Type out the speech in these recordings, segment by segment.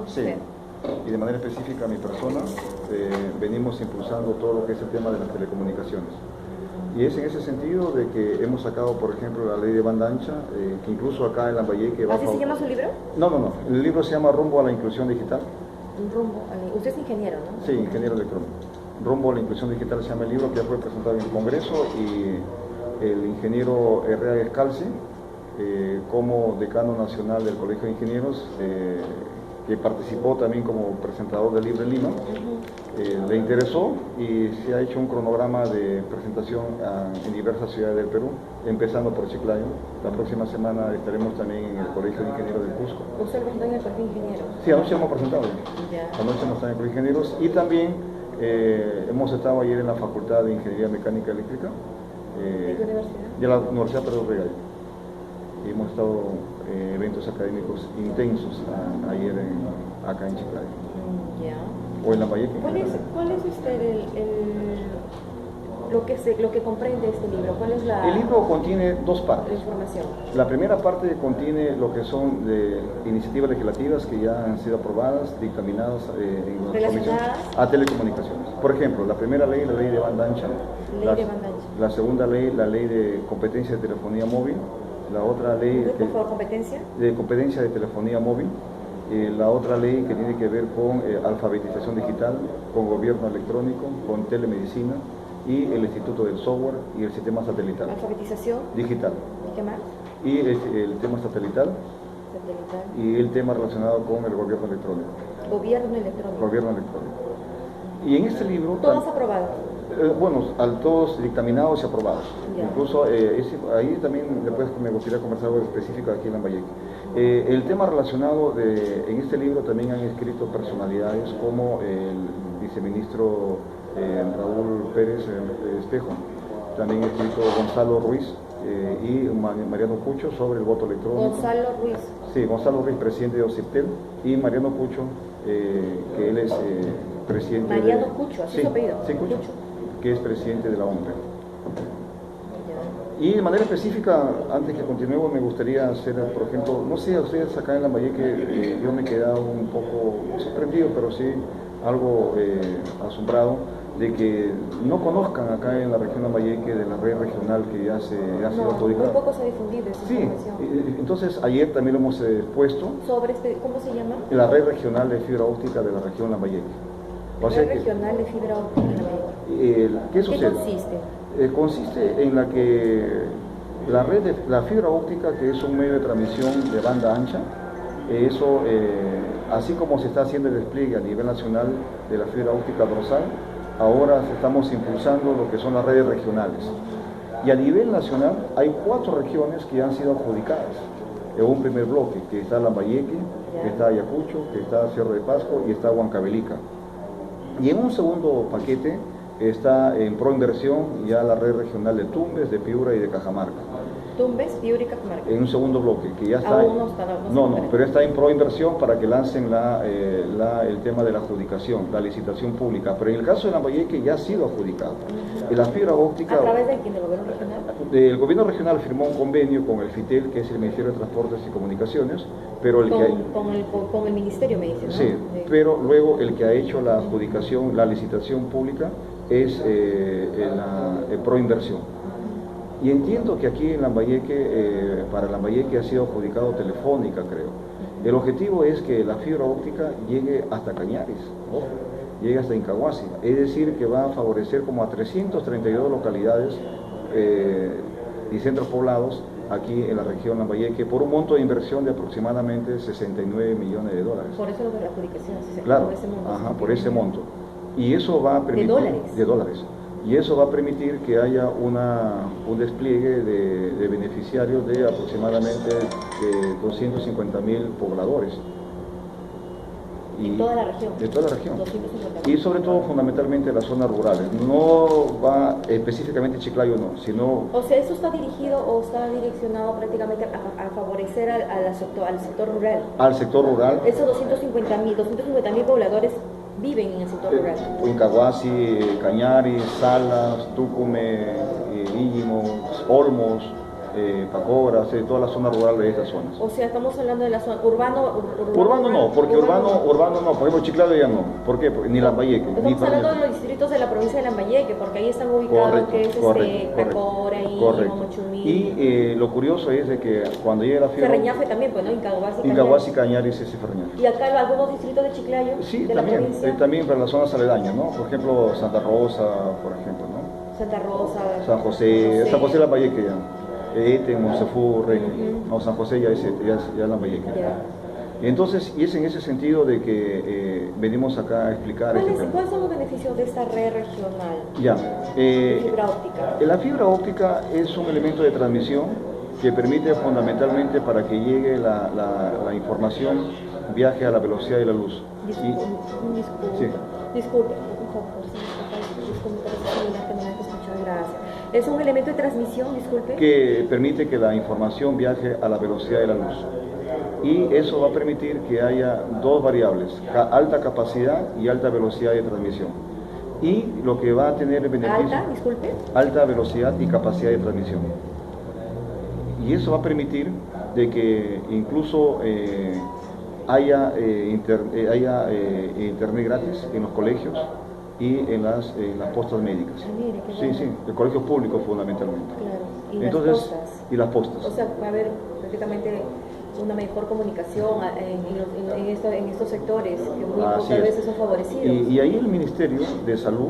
Sí, usted. y de manera específica a mi persona, venimos impulsando todo lo que es el tema de las telecomunicaciones. Y es en ese sentido de que hemos sacado, por ejemplo, la ley de banda ancha, que incluso acá en Lambayeque va a... ¿Así se llama su libro? No, no, no. El libro se llama Rumbo a la Inclusión Digital. Rumbo. Usted es ingeniero, ¿no? Sí, ingeniero electrónico. Rumbo a la Inclusión Digital se llama el libro, que ya fue presentado en el Congreso, y el ingeniero Herrera Escalce, como decano nacional del Colegio de Ingenieros, que participó también como presentador del libro en Lima, le interesó y se ha hecho un cronograma de presentación en diversas ciudades del Perú, empezando por Chiclayo. La próxima semana estaremos también en el Colegio de Ingenieros del Cusco. ¿Usted lo presentó en el Colegio de Ingenieros? Sí, anoche hemos presentado. Ya. Anoche hemos estado en el Colegio de Ingenieros y también hemos estado ayer en la Facultad de Ingeniería Mecánica Eléctrica. ¿De qué universidad? De la Universidad Pedro Regallo. Y hemos estado eventos académicos intensos ayer acá en Chiclayo. Ya. O en Lambayeque. ¿Cuál es lo que comprende este libro? ¿Cuál es la, El libro contiene dos la partes. información? La primera parte contiene lo que son de iniciativas legislativas que ya han sido aprobadas, dictaminadas en la Comisión a telecomunicaciones. Por ejemplo, la primera ley, la ley de banda ancha. Ley de banda ancha. La segunda ley, la ley de competencia de telefonía móvil. La otra ley Por favor, competencia. de competencia de telefonía móvil. La otra ley que tiene que ver con alfabetización digital, con gobierno electrónico, con telemedicina y el Instituto del Software y el sistema satelital. Alfabetización. Digital. ¿Y qué más? Y el tema satelital Satelital. y el tema relacionado con el gobierno electrónico. Gobierno electrónico. Gobierno electrónico. Y en este libro... Todos aprobados. Bueno, todos dictaminados y aprobados. Ya. Incluso ahí también después me gustaría conversar algo específico aquí en Lambayeque. El tema relacionado en este libro también han escrito personalidades como el viceministro Raúl Pérez Espejo, también ha escrito Gonzalo Ruiz y Mariano Pucho sobre el voto electrónico. Gonzalo Ruiz. Sí, Gonzalo Ruiz, presidente de OCIPTEL, y Mariano Pucho, que él es presidente Mariano de... Pucho, así sí, su apellido. Sí, Pucho, Pucho. que es presidente de la OMPE. Ya. Y de manera específica, antes que continuemos, me gustaría hacer, por ejemplo, no sé, a ustedes acá en Lambayeque, yo me he quedado un poco sorprendido, pero sí algo asombrado de que no conozcan acá en la región de Lambayeque de la red regional que ya ha sido No, adjudicada. muy poco se ha difundido esa Sí, información. entonces ayer también lo hemos puesto, Sobre ¿cómo se llama? en la red regional de fibra óptica de la región Lambayeque. O sea Red que, regional de fibra óptica. ¿qué ¿Qué sucede? consiste? Consiste en la que la fibra óptica, que es un medio de transmisión de banda ancha, eso, así como se está haciendo el despliegue a nivel nacional de la fibra óptica dorsal, ahora estamos impulsando lo que son las redes regionales. Y a nivel nacional hay 4 regiones que han sido adjudicadas. En un primer bloque, que está Lambayeque, que está Ayacucho, que está Cerro de Pasco y está Huancavelica. Y en un segundo paquete está en proinversión ya la red regional de Tumbes, de Piura y de Cajamarca. Tumbes, Piura y Cajamarca. En un segundo bloque, que ya está... Aún no está. No, pero está en proinversión para que lancen el tema de la adjudicación, la licitación pública. Pero en el caso de Lambayeque ya ha sido adjudicado. Y la fibra óptica... ¿A través de quién? ¿Del gobierno regional? El gobierno regional firmó un convenio con el FITEL, que es el Ministerio de Transportes y Comunicaciones, pero Con el ministerio, me dice, ¿no? Sí, pero luego el que ha hecho la adjudicación, la licitación pública, es la proinversión. Y entiendo que aquí en Lambayeque, para Lambayeque ha sido adjudicado Telefónica, creo. El objetivo es que la fibra óptica llegue hasta Cañaris, llegue hasta Incahuasi, es decir, que va a favorecer como a 332 localidades y centros poblados aquí en la región Lambayeque por un monto de inversión de aproximadamente 69 millones de dólares. Por eso lo de la adjudicación, Claro, por ese monto. ajá, por ese monto. Y eso va a permitir... ¿De dólares. Y eso va a permitir que haya un despliegue de beneficiarios de aproximadamente 250.000 pobladores. En toda la región. De toda la región. 250.000. Y sobre todo fundamentalmente en las zonas rurales. No va específicamente Chiclayo, no, sino... O sea, ¿eso está dirigido o está direccionado prácticamente a favorecer al sector rural? Al sector rural. Esos 250.000 pobladores viven en el sector rural. Incahuasi, Cañaris, Salas, Tucumé, Íñimo, Olmos, Pacora, toda la zona rural de estas zonas. O sea, estamos hablando de la zona urbano No, porque urbano no, por ejemplo Chiclayo ya no. ¿Por qué? Porque ni Lambayeque. Estamos hablando de los distritos de la provincia de Lambayeque, porque ahí están ubicados Pacora y Momochumí. Y lo curioso es de que cuando llega la fibra... Ferreñafe también, pues, ¿no? Incahuasi, Cañaris, ese Ferreñafe. ¿Y acá algunos distritos de Chiclayo? Sí, de también para las zonas aledañas, ¿no? Por ejemplo, Santa Rosa, por ejemplo, ¿no? Santa Rosa, San José Lambayeque ya. Monsefú, no, San José ya es Lambayeque. Entonces, y es en ese sentido de que venimos acá a explicar... ¿Cuáles son los beneficios de esta red regional? Fibra óptica. La fibra óptica es un elemento de transmisión que permite fundamentalmente para que llegue la información, viaje a la velocidad de la luz. Disculpe, gracias. Es un elemento de transmisión, disculpe. Que permite que la información viaje a la velocidad de la luz. Y eso va a permitir que haya dos variables, alta capacidad y alta velocidad de transmisión. Y lo que va a tener el beneficio... Alta velocidad y capacidad de transmisión. Y eso va a permitir de que incluso haya internet gratis en los colegios y en las postas médicas. En colegios públicos fundamentalmente. Claro. Y las postas. O sea, va a haber prácticamente una mejor comunicación en estos sectores que muy pocas veces son favorecidos. Y ahí el Ministerio de Salud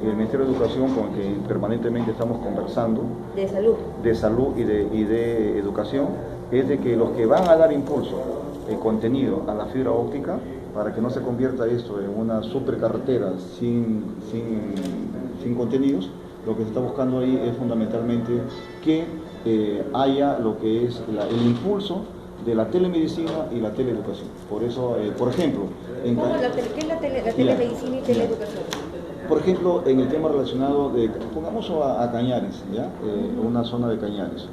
y el Ministerio de Educación, con el que permanentemente estamos conversando, de salud y de educación, es de que los que van a dar impulso el contenido a la fibra óptica, para que no se convierta esto en una supercarretera sin contenidos, lo que se está buscando ahí es fundamentalmente que haya lo que es el impulso de la telemedicina y la teleeducación. Por eso, por ejemplo... ¿Qué es la telemedicina y teleeducación? Por ejemplo, en el tema relacionado de, pongamos a Cañaris, una zona de Cañaris,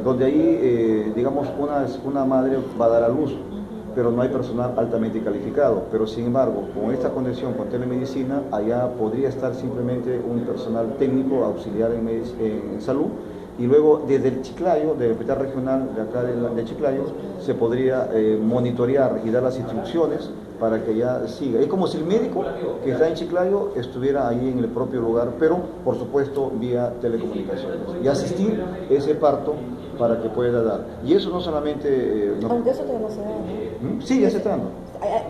donde ahí, digamos, una madre va a dar a luz, pero no hay personal altamente calificado. Pero sin embargo, con esta conexión con telemedicina, allá podría estar simplemente un personal técnico auxiliar en salud, y luego desde el Chiclayo, del hospital regional de acá de Chiclayo, se podría monitorear y dar las instrucciones para que ya siga. Es como si el médico que está en Chiclayo estuviera ahí en el propio lugar, pero por supuesto vía telecomunicaciones, y asistir ese parto para que pueda dar. Y eso no solamente... Aunque eso todavía no se da, ¿no? Sí, ya se está dando.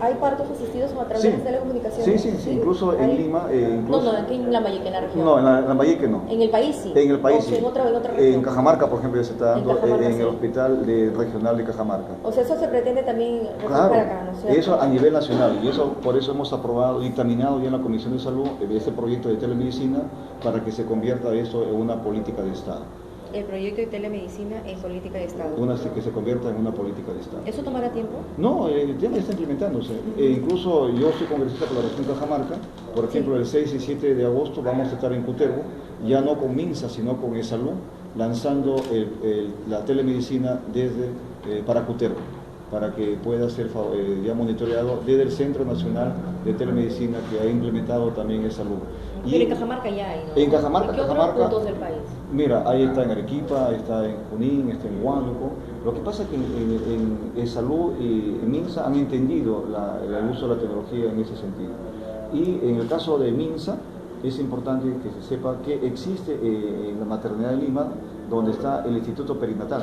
¿Hay partos asistidos a través de telecomunicaciones? Sí, incluso en Lima... No, aquí en Lambayeque, en la región. No, en Lambayeque no. ¿En el país sí? En el país sí. En otra región. En Cajamarca, por ejemplo, ya se está dando, en el hospital regional de Cajamarca. O sea, eso se pretende también claro, para acá, ¿no es cierto? Eso a nivel nacional, y eso por eso hemos aprobado, dictaminado ya en la Comisión de Salud este proyecto de telemedicina para que se convierta eso en una política de Estado. El proyecto de telemedicina en política de Estado. Que se convierta en una política de Estado. ¿Eso tomará tiempo? No, el tema ya está implementándose. Incluso yo soy congresista por la región Cajamarca. Por ejemplo, el 6 y 7 de agosto vamos a estar en Cutervo, ya no con MINSA, sino con ESalud, lanzando la telemedicina para Cutervo, para que pueda ser ya monitoreado desde el Centro Nacional de Telemedicina que ha implementado también ESalud. Pero en Cajamarca ya hay, ¿no? En Cajamarca, ¿En qué otros puntos del país? Mira, ahí está en Arequipa, está en Junín, está en Huánuco. Lo que pasa es que en ESalud y en MINSA han entendido el uso de la tecnología en ese sentido. Y en el caso de MINSA, es importante que se sepa que existe en la maternidad de Lima, donde está el Instituto Perinatal,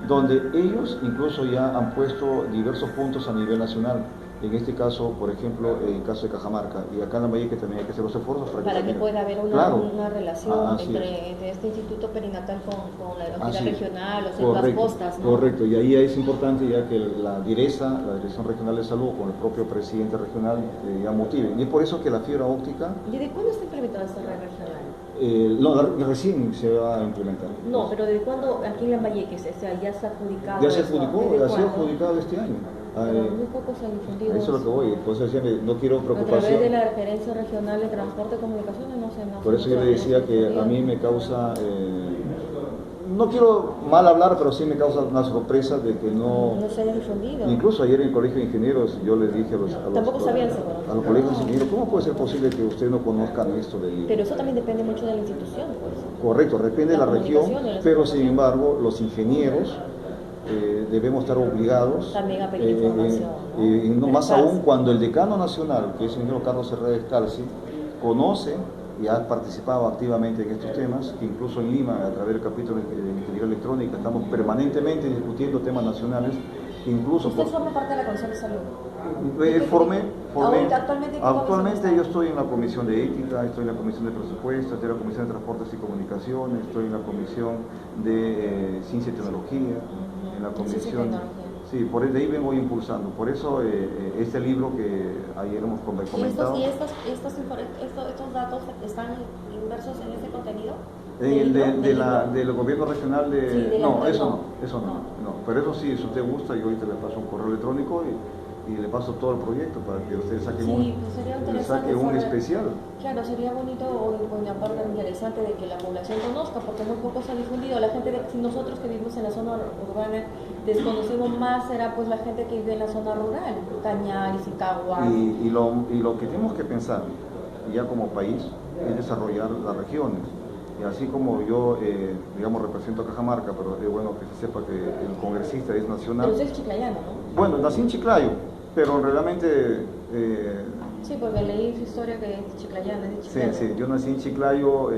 donde ellos incluso ya han puesto diversos puntos a nivel nacional. En este caso, por ejemplo, en el caso de Cajamarca, y acá en Lambayeque también hay que hacer los esfuerzos para que pueda haber una relación entre este instituto perinatal con la entidad regional, o sea, las postas, ¿no? Correcto, y ahí es importante ya que la DIRESA, la Dirección Regional de Salud, con el propio presidente regional, ya motiven. Y es por eso que la fibra óptica... ¿Y de cuándo está implementada esta red regional? No, recién se va a implementar. No, pero ¿desde cuándo aquí en Lambayeque ya se ha adjudicado? Ya se adjudicó, ha sido adjudicado este año. Muy pocos han difundido. Eso es lo que voy, entonces no quiero preocupación. A través de la Referencia Regional de Transporte y Comunicaciones no se. Por eso yo le decía que a mí me causa, no quiero mal hablar, pero sí me causa una sorpresa de que no se haya difundido. Incluso ayer en el Colegio de Ingenieros yo les dije a los colegios de ingenieros, ¿cómo puede ser posible que ustedes no conozcan esto del libro? Pero eso también depende mucho de la institución, pues. Correcto, depende de la región, pero sin embargo los ingenieros debemos estar obligados también a pedir información, ¿no? Más aún cuando el decano nacional, que es el ingeniero Carlos Herrera Escalzi, conoce y ha participado activamente en estos temas, que incluso en Lima, a través del capítulo de ingeniería electrónica, estamos permanentemente discutiendo temas nacionales, incluso... ¿Usted forma parte de la Comisión de Salud? Actualmente yo estoy en la Comisión de Ética, estoy en la Comisión de Presupuestos, estoy en la Comisión de Transportes y Comunicaciones, estoy en la Comisión de Ciencia y Tecnología, en la Comisión... Sí, por de ahí vengo impulsando. Por eso este libro que ayer hemos comentado... ¿Y estos datos están inmersos en este contenido? Del gobierno regional de... Sí, no, eso no. Pero eso sí, si usted gusta, yo ahorita le paso un correo electrónico y le paso todo el proyecto para que ustedes saquen un especial. Claro, sería bonito o una parte interesante de que la población conozca, porque muy poco se ha difundido. La gente, si nosotros que vivimos en la zona urbana desconocemos más, será pues la gente que vive en la zona rural, Cañaris y Caguas. Y lo que tenemos que pensar, ya como país, es desarrollar las regiones. Y así como yo, digamos, represento a Cajamarca, pero es bueno que se sepa que el congresista es nacional. Pero usted es chiclayano, ¿no? Bueno, nací en Chiclayo, pero realmente... sí, porque leí su historia que es chiclayana, es de Chiclayo. Sí, yo nací en Chiclayo,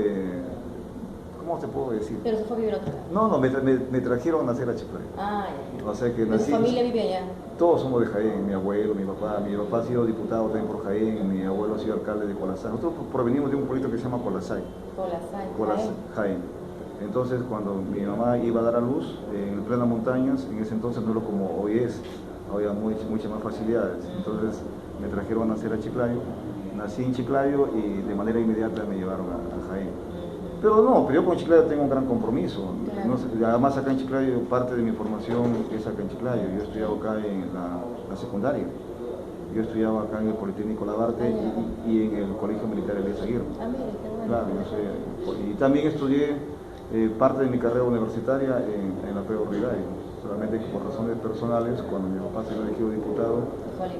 ¿cómo te puedo decir? Pero se fue a vivir a otra. No, me trajeron a nacer a Chiclayo. Ah, ya. O sea que nací... ¿Tu familia vive allá? Todos somos de Jaén, mi abuelo, mi papá ha sido diputado también por Jaén, mi abuelo ha sido alcalde de Colasay. Nosotros provenimos de un pueblito que se llama Colasay. Jaén. Entonces, cuando mi mamá iba a dar a luz en plenas montañas, en ese entonces no era como hoy es, había muchas más facilidades. Entonces me trajeron a nacer a Chiclayo, nací en Chiclayo y de manera inmediata me llevaron a Jaén. Pero yo con Chiclayo tengo un gran compromiso. Claro. No sé, además acá en Chiclayo, parte de mi formación es acá en Chiclayo. Yo he estudiado acá en la secundaria. Yo estudiaba acá en el Politécnico Labarte y en el Colegio Militar Elías Aguirre. Claro, y también estudié parte de mi carrera universitaria en la Pedro Rivadavia. Solamente que por razones personales, cuando mi papá se elegido diputado,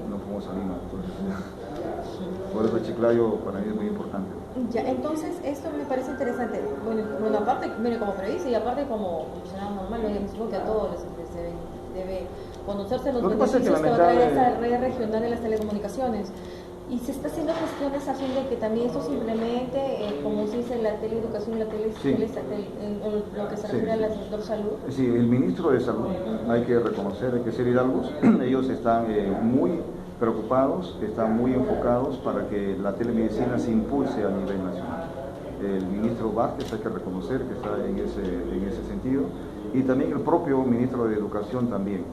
no fuimos a Lima. Por eso Chiclayo para mí es muy importante. Ya, entonces esto me parece interesante. Bueno, aparte, mire, como periodista y aparte como funcionario normal, yo supongo que a todos les debe conocerse los beneficios que va a traer esta red regional de las telecomunicaciones. Y se está haciendo gestiones a fin de que también esto se implemente, como se dice, la teleeducación y la en lo que se refiere al sector salud. Sí, el ministro de Salud, hay que reconocer, hay que ser hidalgos, ellos están muy preocupados, están muy enfocados para que la telemedicina se impulse a nivel nacional. El ministro Vázquez, hay que reconocer que está en ese sentido, y también el propio ministro de Educación también.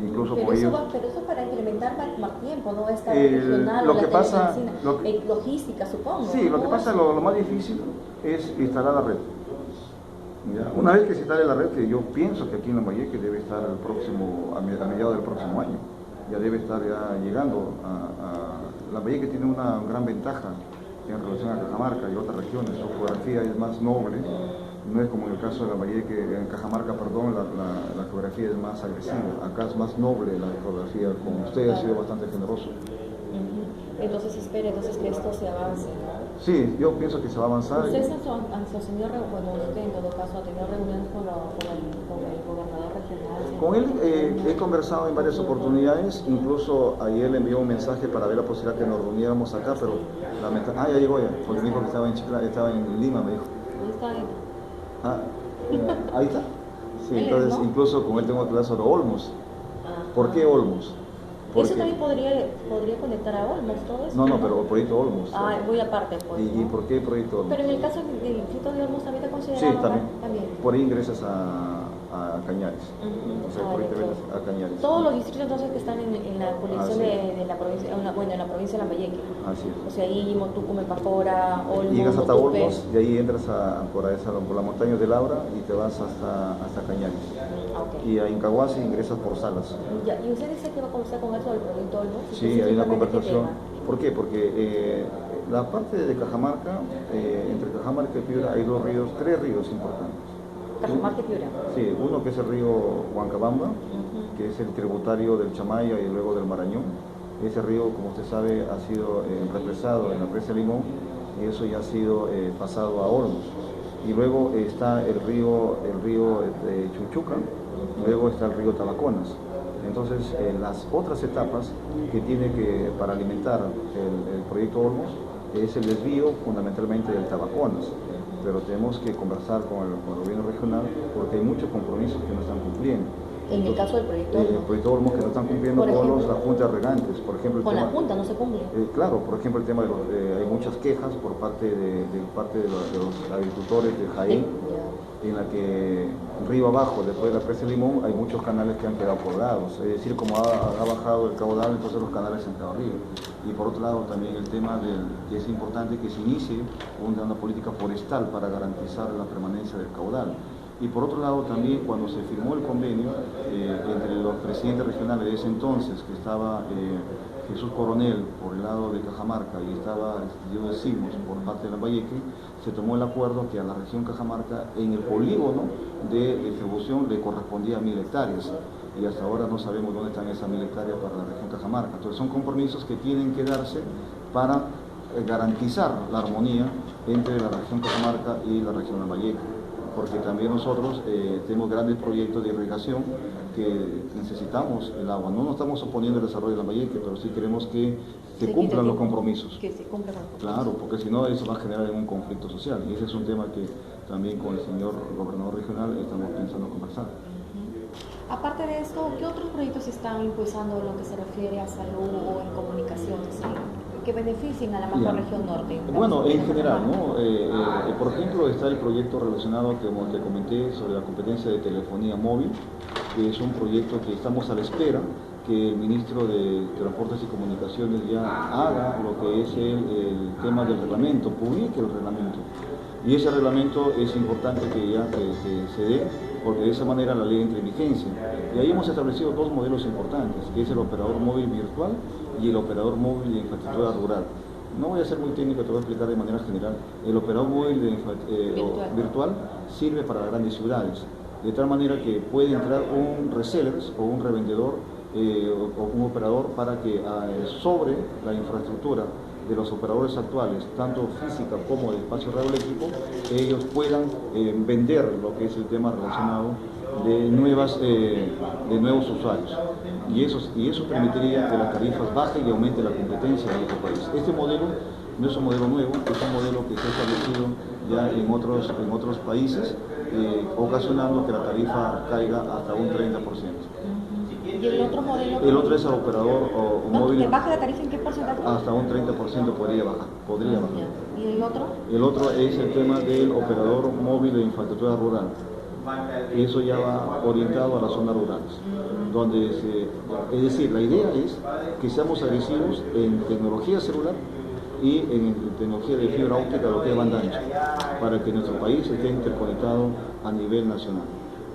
Incluso pero eso para implementar más tiempo, ¿no? Esta regional lo que pasa, logística, supongo. Sí, lo que pasa, lo más difícil es instalar la red. ¿Ya? Una vez que se instale la red, que yo pienso que aquí en Lambayeque debe estar a mediados del próximo año, ya debe estar ya llegando Lambayeque tiene una gran ventaja en relación a Cajamarca y otras regiones. Su geografía es más noble, no es como en el caso de Lambayeque, en Cajamarca, perdón, la geografía es más agresiva. Acá es más noble la geografía, como usted ha sido bastante generoso. Entonces espere que esto se avance, ¿no? Sí, yo pienso que se va a avanzar. ¿Usted usted en todo caso ha tenido reuniones con el gobernador regional? Con él he conversado en varias oportunidades, incluso ayer le envió un mensaje para ver la posibilidad que nos reuniéramos acá, pero ya llegó ya, porque me dijo que estaba en Lima, me dijo. ¿Dónde está él? Ahí está. Sí, entonces incluso con él tengo que hablar sobre Olmos. ¿Por qué Olmos? Porque... ¿Eso también podría conectar a Olmos, todo eso? No, pero el proyecto Olmos. Muy aparte, pues. ¿Y por qué el proyecto Olmos? Pero en el caso del distrito de Olmos también está considerado. Sí, también. Por ahí ingresas a Cañaris. O sea, por ahí te ves a Cañaris. Todos los distritos entonces que están en la jurisdicción de la provincia, en la provincia de Lambayeque. Así es. O sea, ahí Motucum, Pacora, Olmos. Llegas hasta Olmos y ahí entras por la montaña de Laura y te vas hasta Cañaris. Y a Incahuasi ingresas por Salas. Ya, ¿y usted dice que va a conversar con él sobre el proyecto Olmos? Sí, hay una conversación. ¿Por qué? Porque la parte de Cajamarca, entre Cajamarca y Piura hay tres ríos importantes. Cajamarca y Piura. Sí, uno que es el río Huancabamba, que es el tributario del Chamaya y luego del Marañón. Ese río, como usted sabe, ha sido represado en la presa Limón y eso ya ha sido pasado a Olmos. Y luego está el río Chuchuca, luego está el río Tabaconas. Entonces, las otras etapas que tiene que para alimentar el proyecto Olmos es el desvío fundamentalmente del Tabaconas, pero tenemos que conversar con el gobierno regional porque hay muchos compromisos que no están cumpliendo. En el caso del proyecto Olmos. El proyecto Olmos que no están cumpliendo con las juntas regantes, por ejemplo. La junta no se cumple. Claro, por ejemplo el tema de hay muchas quejas por parte de los agricultores de Jaén, en la que río abajo, después de la presa Limón, hay muchos canales que han quedado colgados, es decir, como ha bajado el caudal, entonces los canales se han quedado arriba. Y por otro lado también el tema que es importante que se inicie una política forestal para garantizar la permanencia del caudal. Y por otro lado también cuando se firmó el convenio entre los presidentes regionales de ese entonces, que estaba Jesús Coronel por el lado de Cajamarca y estaba Diego de Simos por parte de Lambayeque, se tomó el acuerdo que a la región Cajamarca en el polígono de distribución le correspondía 1000 hectáreas y hasta ahora no sabemos dónde están esas 1000 hectáreas para la región Cajamarca. Entonces son compromisos que tienen que darse para garantizar la armonía entre la región Cajamarca y la región Lambayeque, porque también nosotros tenemos grandes proyectos de irrigación que necesitamos el agua. No nos estamos oponiendo al desarrollo de Lambayeque, pero sí queremos que se cumplan los compromisos. Que se cumplan los compromisos. Claro, porque si no eso va a generar un conflicto social y ese es un tema que también con el señor gobernador regional estamos pensando conversar. Aparte de esto, ¿qué otros proyectos están impulsando en lo que se refiere a salud o en comunicaciones que beneficien a la macrorregión norte? Bueno, en general, ¿no? Por ejemplo, está el proyecto relacionado, como te comenté, sobre la competencia de telefonía móvil, que es un proyecto que estamos a la espera que el ministro de Transportes y Comunicaciones ya haga lo que es el tema del reglamento, publique el reglamento. Y ese reglamento es importante que se dé, porque de esa manera la ley entra en vigencia. Y ahí hemos establecido dos modelos importantes, que es el operador móvil virtual y el operador móvil de infraestructura rural. No voy a ser muy técnico, te voy a explicar de manera general. El operador móvil virtual sirve para las grandes ciudades, de tal manera que puede entrar un reseller o un revendedor o un operador para que sobre la infraestructura de los operadores actuales, tanto física como de espacio radioeléctrico, ellos puedan vender lo que es el tema relacionado de nuevos usuarios. Y eso permitiría que las tarifas bajen y aumente la competencia en nuestro país. Este modelo no es un modelo nuevo, es un modelo que se ha establecido ya en otros países, ocasionando que la tarifa caiga hasta un 30%. ¿Y el otro modelo? El otro es el operador móvil. ¿Que baja la tarifa en qué porcentaje? Hasta un 30% podría bajar. ¿Y el otro? El otro es el tema del operador móvil de infraestructura rural. Eso ya va orientado a las zonas rurales. Es decir, la idea es que seamos agresivos en tecnología celular y en tecnología de fibra óptica, lo que es banda ancha, para que nuestro país esté interconectado a nivel nacional.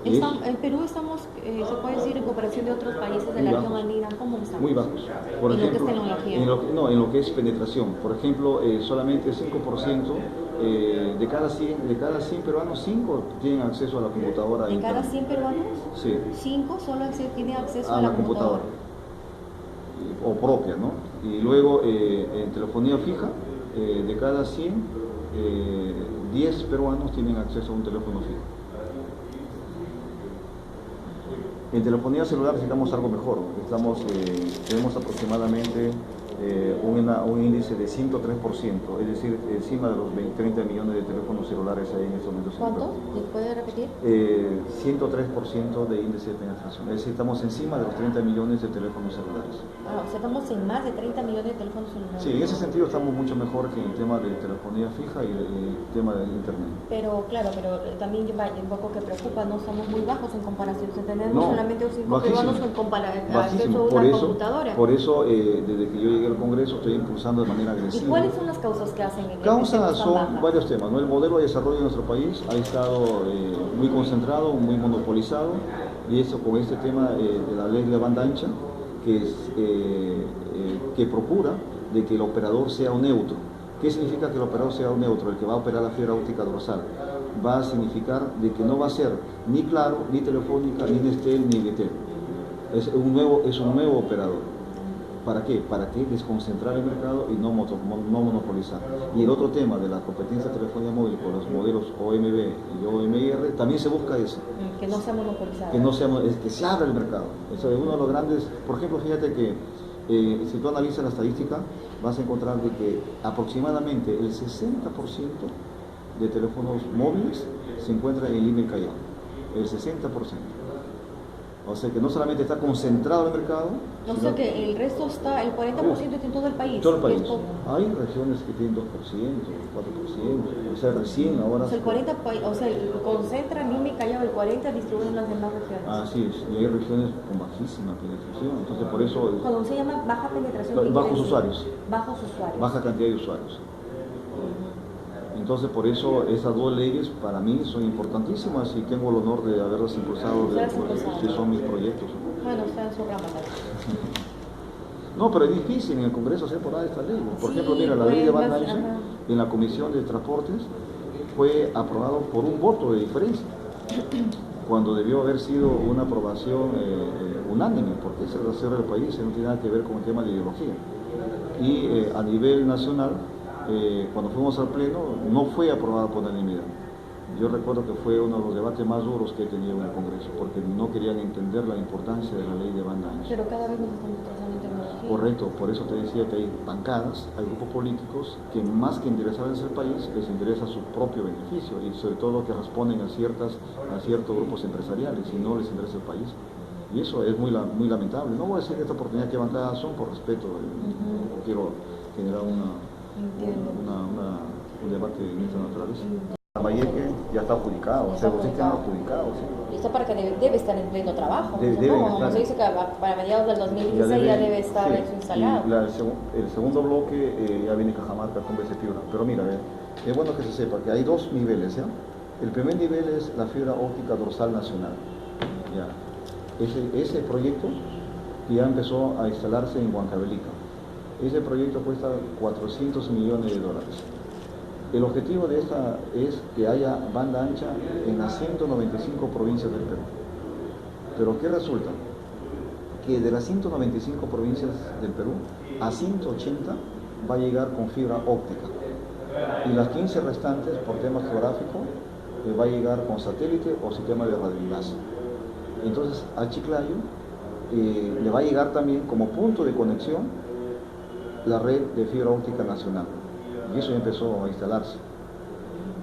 En Perú estamos, se puede decir, en comparación de otros países de la región andina, ¿cómo estamos? Muy bajos. Por ejemplo, lo que es tecnología. En lo que es penetración. Por ejemplo, solamente 5% de cada 100 peruanos, 5 tienen acceso a la computadora. ¿De cada 100 peruanos? Sí. 5 solo tienen acceso a la computadora. O propia, ¿no? Y luego en telefonía fija, de cada 100, 10 peruanos tienen acceso a un teléfono fijo. En telefonía celular necesitamos algo mejor. Tenemos aproximadamente un índice de 103%, es decir, encima de los 30 millones de teléfonos celulares ahí en estos momentos. ¿Cuánto? ¿Puede repetir? 103% de índice de penetración, es decir, estamos encima de los 30 millones de teléfonos celulares. O sea, estamos en más de 30 millones de teléfonos celulares. Sí, en ese sentido estamos mucho mejor que en el tema de telefonía fija y el tema de internet. Pero claro, también un poco que preocupa, no somos muy bajos en comparación, tenemos solamente 5 peruanos en comparación a una computadora. Por eso, desde que yo llegué al Congreso, estoy impulsando de manera agresiva. ¿Y cuáles son las causas que hacen? Causas son varios temas, ¿no? El modelo de desarrollo de nuestro país ha estado muy concentrado, muy monopolizado, y eso con este tema de la ley de banda ancha, que procura de que el operador sea un neutro. ¿Qué significa que el operador sea un neutro? El que va a operar la fibra óptica dorsal. va a significar de que no va a ser ni Claro, ni Telefónica, ni Nestel, ni Viettel. Es un nuevo operador. ¿Para qué? Para que desconcentrar el mercado y no monopolizar. Y el otro tema de la competencia de telefonía móvil con los modelos OMB y OMIR, también se busca eso. Que no sea monopolizado. Que se abra el mercado. Eso es uno de los grandes. Por ejemplo, fíjate que si tú analizas la estadística, vas a encontrar de que aproximadamente el 60% de teléfonos móviles se encuentra en Lima y Callao. El 60%. O sea que no solamente está concentrado el mercado. O sea que el resto está, el 40% está en todo el país. Todo el país. Hay regiones que tienen 2%, 4%, o sea, recién ahora. O sea, el 40, concentra Lima y Callao, el 40 distribuyen las demás regiones. Así es, y hay regiones con bajísima penetración, entonces por eso. Cuando se llama baja penetración. Bajos usuarios. Bajos usuarios. Baja cantidad de usuarios. Entonces, por eso esas dos leyes para mí son importantísimas y tengo el honor de haberlas impulsado, que son mis proyectos. Bueno, está en su rama también. No, pero es difícil en el Congreso hacer por esta ley. Por ejemplo, mira, la ley de banda ancha en la Comisión de Transportes fue aprobado por un voto de diferencia, cuando debió haber sido una aprobación unánime, porque es el cierre del país, no tiene nada que ver con el tema de ideología. Y a nivel nacional, cuando fuimos al Pleno, no fue aprobada por unanimidad. Yo recuerdo que fue uno de los debates más duros que he tenido en el Congreso, porque no querían entender la importancia de la ley de banda ancha. Pero cada vez nos estamos trazando en tecnología. Correcto, por eso te decía que hay bancadas, hay grupos políticos que más que interesarles el país, les interesa su propio beneficio y sobre todo que responden a ciertos grupos empresariales y no les interesa el país. Y eso es muy lamentable. No voy a decir en esta oportunidad qué bancadas son, por respeto, quiero generar un debate de esta naturaleza. Lambayeque ya está adjudicado, o sea, los están adjudicados. Y está para que debe estar en pleno trabajo. Como se dice que para mediados del 2016 ya debe estar eso instalado. Y el segundo bloque ya viene Cajamarca con BC Fibra. Pero mira, es bueno que se sepa que hay dos niveles. ¿Ya? El primer nivel es la fibra óptica dorsal nacional. ¿Ya? Ese proyecto ya empezó a instalarse en Huancavelica. Ese proyecto cuesta $400 millones. El objetivo de esta es que haya banda ancha en las 195 provincias del Perú. Pero ¿qué resulta? Que de las 195 provincias del Perú, a 180 va a llegar con fibra óptica. Y las 15 restantes, por tema geográfico, va a llegar con satélite o sistema de radioenlace. Entonces, a Chiclayo le va a llegar también como punto de conexión la red de fibra óptica nacional. Y eso ya empezó a instalarse.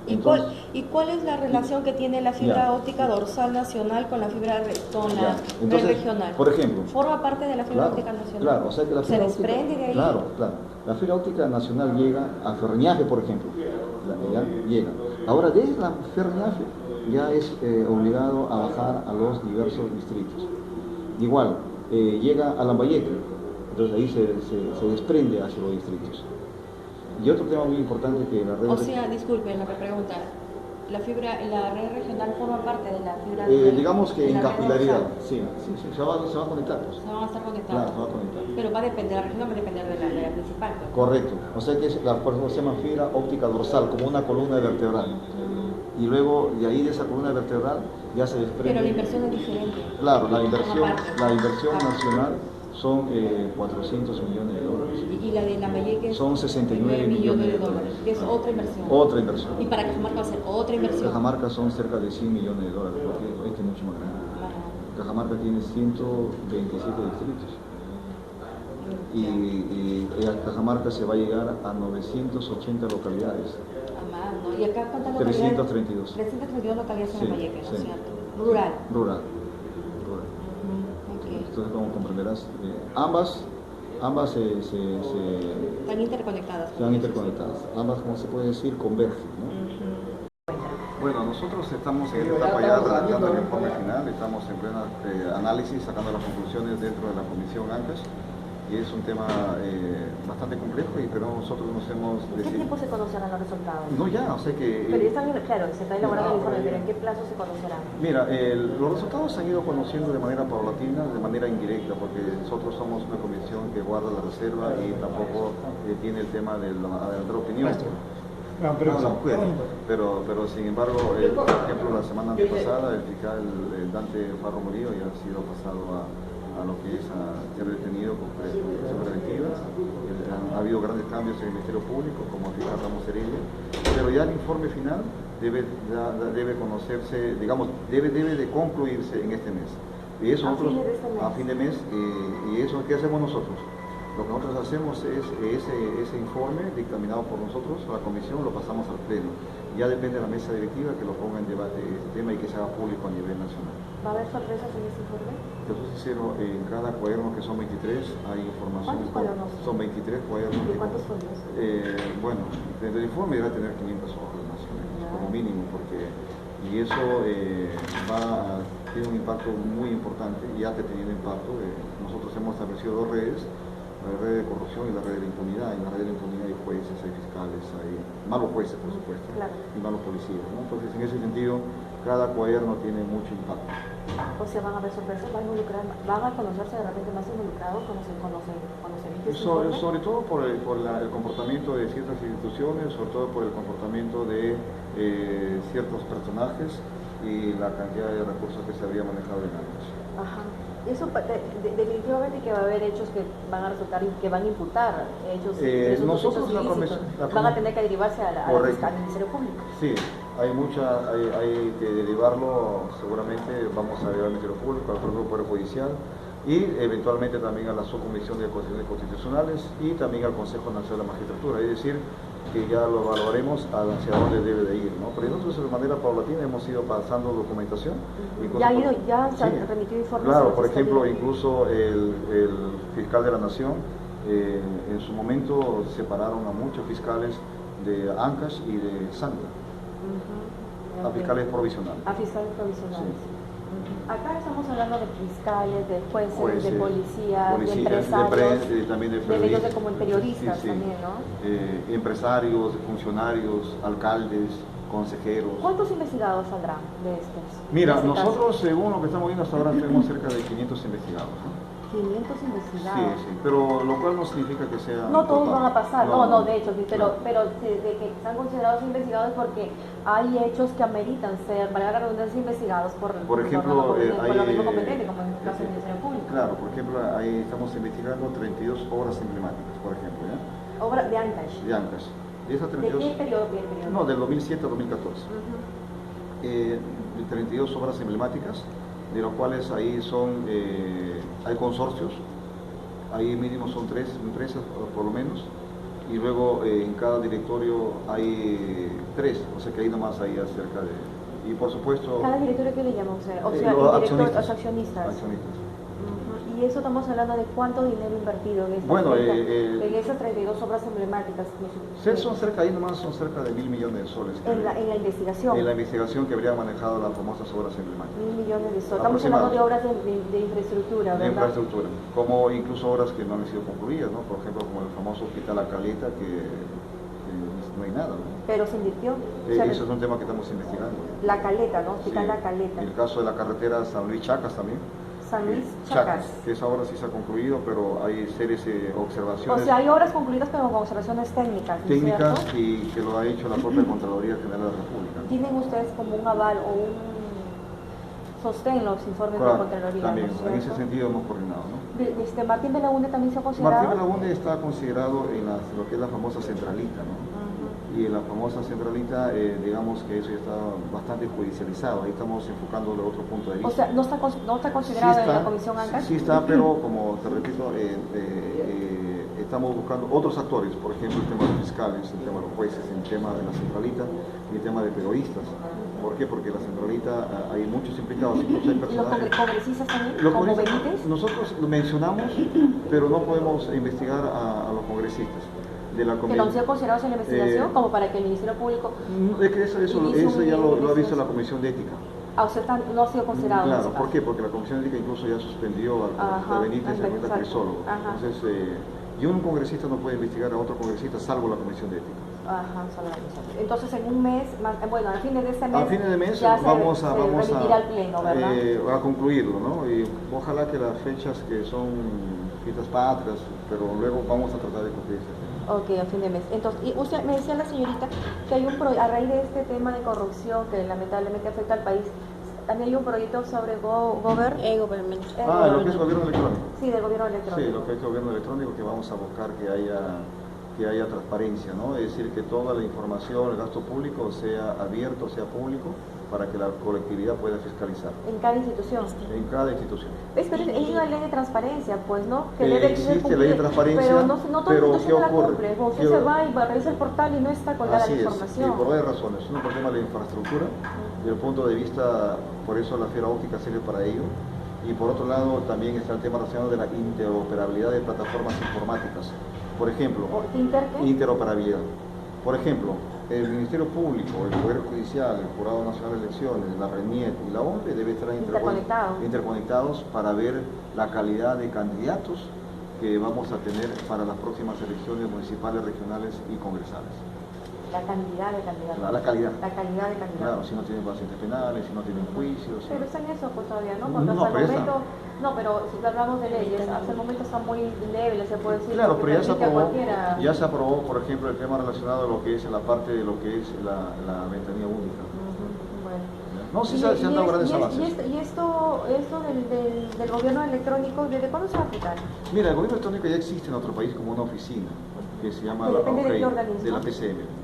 Entonces, ¿Y cuál es la relación que tiene la fibra óptica dorsal nacional con la fibra red regional? Por ejemplo, ¿forma parte de la fibra óptica nacional? Claro, o sea que la fibra ¿Se desprende de ahí? Claro. La fibra óptica nacional llega a Ferreñaje, por ejemplo. Llega. Ahora, desde la Ferreñaje ya es obligado a bajar a los diversos distritos. Igual, llega a Lambayeque, entonces ahí se desprende hacia los distritos. Y otro tema muy importante que la red... O sea, disculpen la pregunta, la red regional forma parte de la fibra... digamos que en capilaridad, sí, se va a conectar. Pues. Se van a estar conectados. Claro, se va a conectar. Pero va a depender, la región va a depender de la principal. Pues. Correcto, o sea que por eso se llama fibra óptica dorsal, como una columna vertebral. Y luego de ahí de esa columna vertebral ya se desprende... Pero la inversión es diferente. Claro, la inversión nacional son $400 millones. Y la de Lambayeque son 69 millones de dólares. Que es otra inversión. Otra inversión. Y para Cajamarca va a ser otra inversión. Cajamarca son cerca de $100 millones, porque es mucho más grande. Cajamarca tiene 127 distritos. Y Cajamarca se va a llegar a 980 localidades. ¿No? ¿Y acá cuántas localidades? 332. 332 localidades en Lambayeque, ¿no es cierto? Rural. Entonces, como comprenderás, ambas están interconectadas. Ambas, como se puede decir, convergen, ¿no? Bueno, nosotros estamos en esta etapa ya redactando el informe final, estamos en pleno análisis, sacando las conclusiones dentro de la Comisión ANCAS. Y es un tema bastante complejo, pero nosotros nos hemos decidido... ¿En qué tiempo se conocerán los resultados? No, ya, o sea que... Pero están, claro, se está elaborando el informe, pero ¿en qué plazo se conocerán? Mira, los resultados se han ido conociendo de manera paulatina, de manera indirecta, porque nosotros somos una comisión que guarda la reserva y tampoco tiene el tema de adelantar opinión. Pero sin embargo, por ejemplo, la semana pasada el fiscal Dante Farro Murillo ya ha sido pasado a lo que es a ser detenido con prisión preventiva. Ha habido grandes cambios en el Ministerio Público, como el fiscal Ramos Heredia, pero ya el informe final debe conocerse, digamos, debe de concluirse en este mes. Y eso a fin de mes, y eso, ¿qué hacemos nosotros? Lo que nosotros hacemos es ese informe dictaminado por nosotros, la comisión, lo pasamos al pleno. Ya depende de la mesa directiva que lo ponga en debate este tema y que se haga público a nivel nacional. ¿Va a haber sorpresas en ese informe? Te soy sincero, en cada cuaderno, que son 23, hay información. ¿Cuántos cuadernos? Son 23 cuadernos. ¿Y cuántos folios? Bueno, dentro del informe deberá tener 500 hojas más o menos, como mínimo, porque y eso tiene un impacto muy importante, y ya teniendo impacto. Nosotros hemos establecido dos redes, la red de corrupción y la red de la impunidad. En la red de la impunidad hay jueces, hay fiscales, hay malos jueces, por supuesto, claro, y malos policías, ¿no? Entonces, en ese sentido, cada cuaderno tiene mucho impacto. O sea, van a haber sorpresas, van a conocerse de repente más involucrados con los sobre todo por el comportamiento de ciertas instituciones, sobre todo por el comportamiento de ciertos personajes y la cantidad de recursos que se había manejado en años. Ajá. Eso definitivamente que va a haber hechos que van a resultar, que van a imputar hechos, nosotros ilícitos, van a tener que derivarse al Ministerio Público. Sí, hay que derivarlo, seguramente vamos a derivar al Ministerio Público, al propio Poder Judicial y eventualmente también a la Subcomisión de Acusaciones Constitucionales y también al Consejo Nacional de la Magistratura, es decir, que ya lo evaluaremos hacia dónde debe de ir, ¿no? Pero nosotros de manera paulatina hemos ido pasando documentación. Ya se han remitido informes. Claro, por ejemplo, incluso el fiscal de la Nación, en su momento separaron a muchos fiscales de Ancash y de Santa, a fiscales provisionales. A fiscales provisionales. Sí. Acá estamos hablando de fiscales, de jueces, de policías, de empresarios, también de medios de periodistas también, ¿no? Empresarios, funcionarios, alcaldes, consejeros. ¿Cuántos investigados saldrán de estos? Mira, nosotros, según lo que estamos viendo hasta ahora, tenemos cerca de 500 investigados, ¿no? 500 investigados. Sí, pero lo cual no significa que sea... No todos van a pasar, no, de hecho, pero de que están considerados investigados porque hay hechos que ameritan ser, para la redundancia, investigados por ejemplo, por lo mismo competente, como en el caso del Ministerio Público. Claro, por ejemplo, ahí estamos investigando 32 obras emblemáticas, por ejemplo, ¿ya? Obras de Ancash. De Ancash. ¿De qué periodo? No, del 2007 a 2014. 32 obras emblemáticas, de los cuales ahí hay consorcios, ahí mínimo son 3 empresas por lo menos, y luego en cada directorio hay 3, o sea que ahí nomás hay acerca de... Y por supuesto... ¿Cada directorio qué le llaman? O sea, los accionistas. Y eso estamos hablando de cuánto dinero invertido en en esas 32 obras emblemáticas. Son cerca de 1.000 millones de soles. En la investigación. En la investigación que habría manejado las famosas obras emblemáticas. 1.000 millones de soles. Estamos hablando de obras de infraestructura, ¿verdad? De infraestructura, como incluso obras que no han sido concluidas, ¿no? Por ejemplo, como el famoso Hospital La Caleta, que no hay nada, ¿no? Pero se invirtió. Eso es un tema que estamos investigando. La Caleta, ¿no? Hospital La Caleta. El caso de la carretera San Luis Chacas también. San Luis Chacas. Que esa obra sí se ha concluido, pero hay series de observaciones. O sea, hay obras concluidas, pero con observaciones técnicas. Técnicas, y que lo ha hecho la propia Contraloría General de la República. ¿Tienen ustedes como un aval o un sostén los informes de Contraloría? También, ¿no? En ese sentido hemos coordinado, ¿no? ¿Martín de Belaúnde también se ha considerado? Martín de Belaúnde está considerado en lo que es la famosa centralita, ¿no? Y en la famosa centralita, digamos que eso ya está bastante judicializado. Ahí estamos enfocándolo de otro punto de vista. O sea, ¿no está considerado sí en la Comisión Ancash? Sí está, pero como te repito, estamos buscando otros actores, por ejemplo, el tema de los fiscales, el tema de los jueces, el tema de la centralita y el tema de periodistas. ¿Por qué? Porque la centralita hay muchos implicados, incluso hay personajes. ¿Los congresistas también? ¿Como Benítez? Nosotros lo mencionamos, pero no podemos investigar a los congresistas. ¿Que no han sido considerados en la investigación como para que el Ministerio Público... Es que eso ya lo ha visto la Comisión de Ética. O sea, no ha sido considerado. Claro, ¿por qué? Porque la Comisión de Ética incluso ya suspendió a Benítez en el crisólogo. Entonces, y un congresista no puede investigar a otro congresista salvo la Comisión de Ética. Salvo la Comisión. Entonces, en un mes, bueno, al fin de este mes... A fines de mes ya vamos al pleno, ¿verdad? A concluirlo, ¿no? Y ojalá que las fechas que son fiestas patrias, pero luego vamos a tratar de cumplir ese tema. Ok, a fin de mes. Entonces, y usted me decía la señorita que hay a raíz de este tema de corrupción que lamentablemente afecta al país, también hay un proyecto sobre Government. Lo que es gobierno electrónico. Sí, del gobierno electrónico. Sí, lo que es gobierno electrónico, que vamos a buscar que haya transparencia, ¿no? Es decir, que toda la información, el gasto público sea abierto, sea público, para que la colectividad pueda fiscalizar. En cada institución. En cada institución. Es que hay una ley de transparencia, pues, ¿no? Que existe ley de transparencia, pero no toda pero institución ¿qué la ocurre? cumple. Usted se va y va a revisar el portal y no está colgada la información. Por varias razones. Es un problema de infraestructura, desde el punto de vista, por eso la fibra óptica sirve para ello. Y por otro lado también está el tema relacionado de la interoperabilidad de plataformas informáticas. Por ejemplo, interoperabilidad. Por ejemplo, el Ministerio Público, el Poder Judicial, el Jurado Nacional de Elecciones, la RENIEC y la OMPE deben estar interconectados para ver la calidad de candidatos que vamos a tener para las próximas elecciones municipales, regionales y congresales. La cantidad de candidatos. La calidad. La calidad de candidatos. Claro, si no tienen pacientes penales, si no tienen juicios. Pero está en eso pues todavía, ¿no? Porque hasta el momento, pero si hablamos de leyes, hasta el momento está muy leve, se puede decir. Claro, pero ya se aprobó, por ejemplo, el tema relacionado a lo que es la parte de lo que es la ventanilla única. Bueno. No, sí se han dado grandes avances. ¿Y esto del gobierno electrónico, desde cuándo se va a aplicar? Mira, el gobierno electrónico ya existe en otro país como una oficina que se llama de la PCM.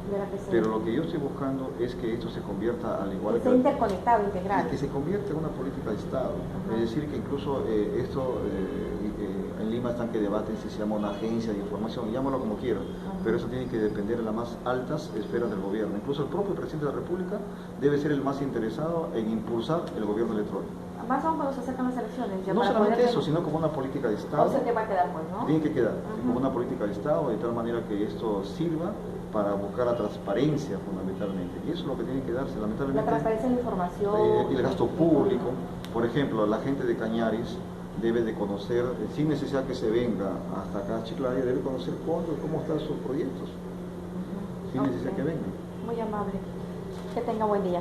Pero lo que yo estoy buscando es que esto se convierta al igual que interconectado, integrado. Que se convierta en una política de Estado. Es decir, que incluso en Lima están que debaten si se llama una agencia de información, llámalo como quieran, pero eso tiene que depender de las más altas esferas del gobierno. Incluso el propio presidente de la República debe ser el más interesado en impulsar el gobierno electrónico. Más aún cuando se acercan las elecciones. No solamente eso, sino como una política de Estado. O sea, que va a quedar, pues, ¿no? Tiene que quedar como una política de Estado, de tal manera que esto sirva para buscar la transparencia fundamentalmente. Y eso es lo que tiene que darse, lamentablemente. La transparencia en la información. Y el gasto público. Por ejemplo, la gente de Cañaris debe de conocer, sin necesidad que se venga hasta acá a Chiclayo, debe conocer cuándo y cómo están sus proyectos. Sin necesidad que venga. Muy amable. Que tenga buen día.